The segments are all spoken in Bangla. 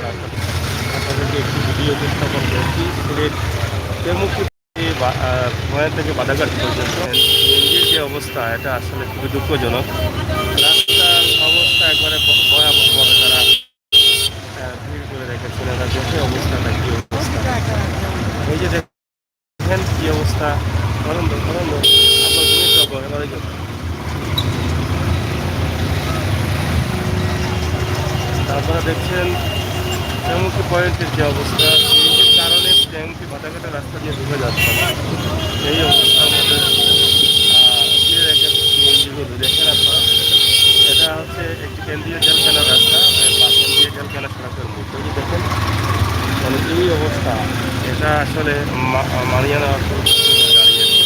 আপনাদেরকে একটি ভিডিও উপস্থাপন করছি সিলেট তেমুকি ভয়া থেকে বাদাঘাট পর্যন্ত সিএনজির যে অবস্থা এটা আসলে খুবই দুঃখজনক। রাস্তার অবস্থা একবারে ভয়াবহভাবে তারা ভিড় করে রেখেছেন। এরা দেখে অবস্থাটা কী অবস্থা, এই যে দেখেন কী অবস্থা। আনন্দ আনন্দ আপনার জিনিস এবারে আপনারা দেখছেন তেমুকি পয়েন্টের যে অবস্থা, সিএনজির কারণে তেমুকি বাদাঘাটা রাস্তা দিয়ে ঢুকে যাচ্ছে না। এই অবস্থার মধ্যে ঘিরে রেখেছে সিএনজিগুলো। দেখেন আপনারা, এটা হচ্ছে একটি কেন্দ্রীয় জেলখানার রাস্তা বা কেন্দ্রীয় জেলখানা সড়কের মধ্যে। এই দেখেন মানে এই অবস্থা, এটা আসলে মানিয়ে নেওয়ার দাঁড়িয়েছে।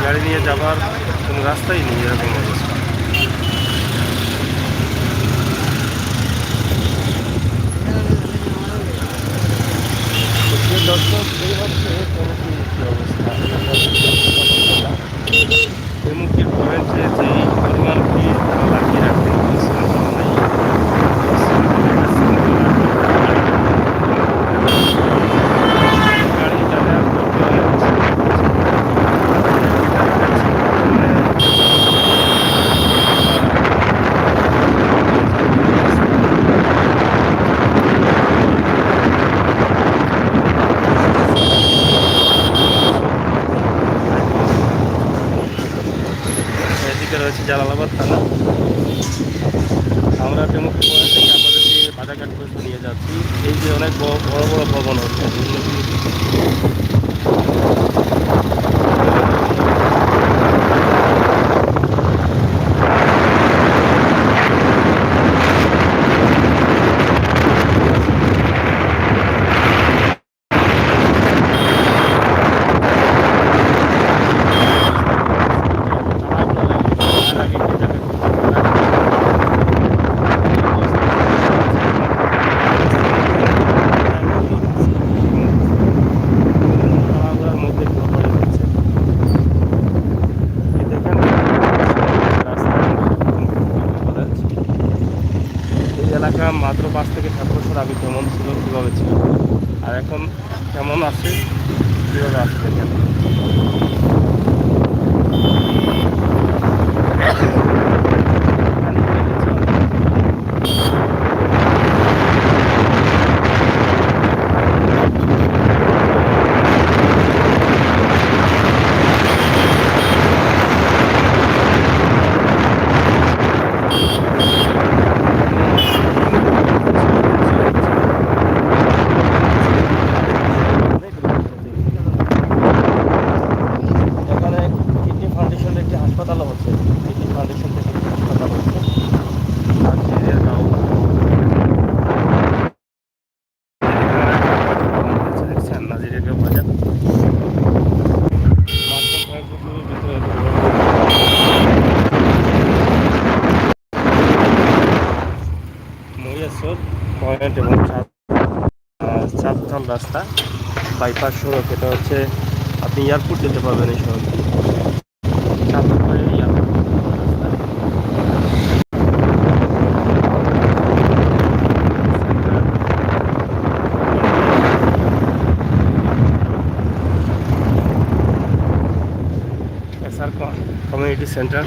গাড়ি নিয়ে যাবার কোনো রাস্তাই নেই এরকম অবস্থা। দর্শক এই হচ্ছে অবস্থা। বিমুখীর পয়েন্টে যেই পরিমাণ ভিড় লাগিয়ে রাখতে গাড়ি যাতায়াত করতে এদিকে রয়েছে জালালাবাদ থানা। আমরা তেমুকি পয়েন্ট থেকে আমাদেরকে বাদাঘাট পর্যন্ত নিয়ে যাচ্ছি। এই যে অনেক বড় বড় ভবন হচ্ছে, এলাকা মাত্র 5 থেকে 7 বছর আগে কেমন ছিল, কীভাবে ছিল, আর এখন কেমন আছে, কীভাবে আছে দেখেন। হাসপাতালও হচ্ছে, কিডনি ফাউন্ডেশন থেকে হাসপাতাল হচ্ছে। নাজিরের বাজার মহিয়াসর পয়েন্ট এবং চাঁদতল রাস্তা বাইপাস সড়ক। এটা হচ্ছে আপনি এয়ারপোর্ট যেতে পারবেন এই সড়ক দিয়ে। চাঁদতল হয়ে এয়ারপোর্ট রাস্তা। SR community centre.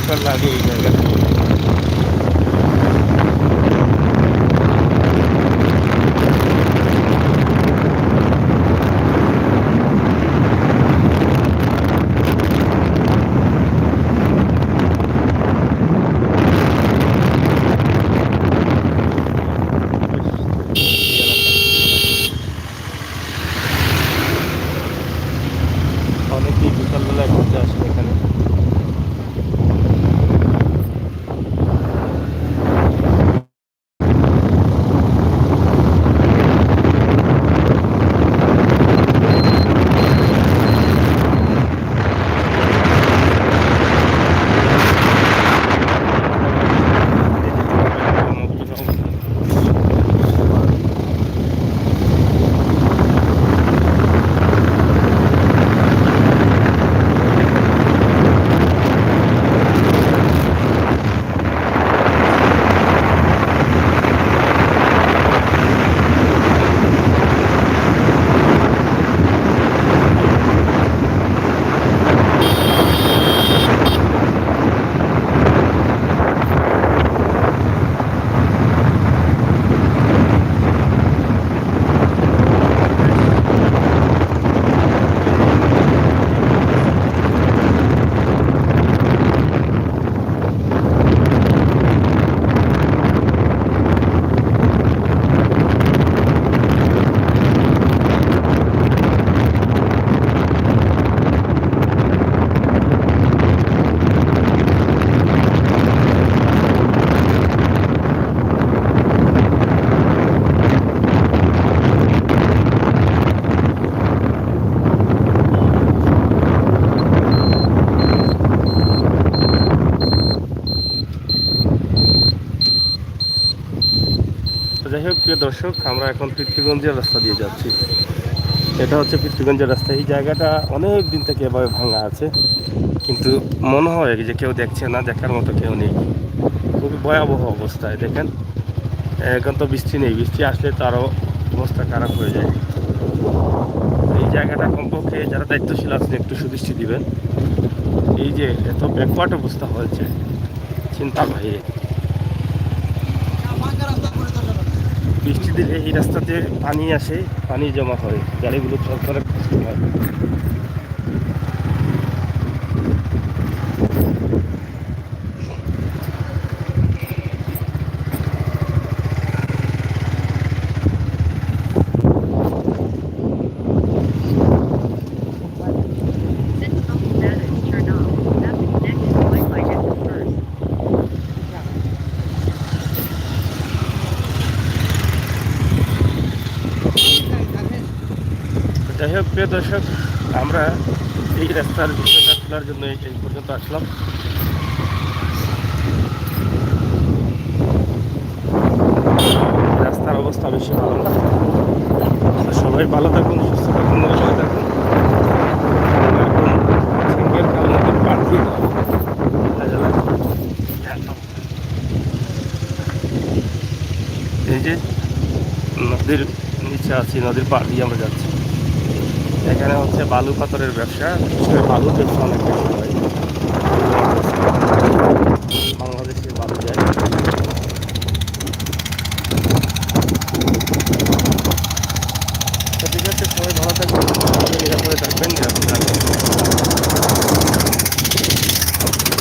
চমৎকার লাগে এই জায়গাটা। অনেকেই বিকালবেলায় ঘুরতে আসেন এখানে। তো যাই হোক প্রিয় দর্শক, আমরা এখন পৃথ্বীগঞ্জের রাস্তা দিয়ে যাচ্ছি। এটা হচ্ছে পৃথ্বীগঞ্জের রাস্তা। এই জায়গাটা অনেক দিন থেকে এভাবে ভাঙা আছে, কিন্তু মনে হয় যে কেউ দেখছে না, দেখার মতো কেউ নেই। খুবই ভয়াবহ অবস্থায়। দেখেন এখন তো বৃষ্টি নেই, বৃষ্টি আসলে তো আরও অবস্থা খারাপ হয়ে যায়। এই জায়গাটা কমপক্ষে যারা দায়িত্বশীল আছেন একটু সুদৃষ্টি দিবেন। এই যে এত ব্যাকওয়ার্ড অবস্থা হয়েছে, চিন্তা বাইরে। বৃষ্টি দিলে এই রাস্তাতে পানি আসে, পানি জমা হয়, গাড়িগুলো চলাচলের কষ্ট হয়। যাই হোক প্রিয় দর্শক, আমরা এই রাস্তার বিষয়টা তোলার জন্য এই পর্যন্ত আসলাম। রাস্তার অবস্থা বেশি ভালো না। সবাই ভালো থাকুন, সুস্থ থাকুন, নিরাপদে থাকুন। এই যে নদীর নিচে আছি, নদীর পাড় দিয়ে আমরা যাচ্ছি। এখানে হচ্ছে বালু পাথরের ব্যবসা, বিশেষ করে বালু ব্যবসা অনেক বেশি হয়।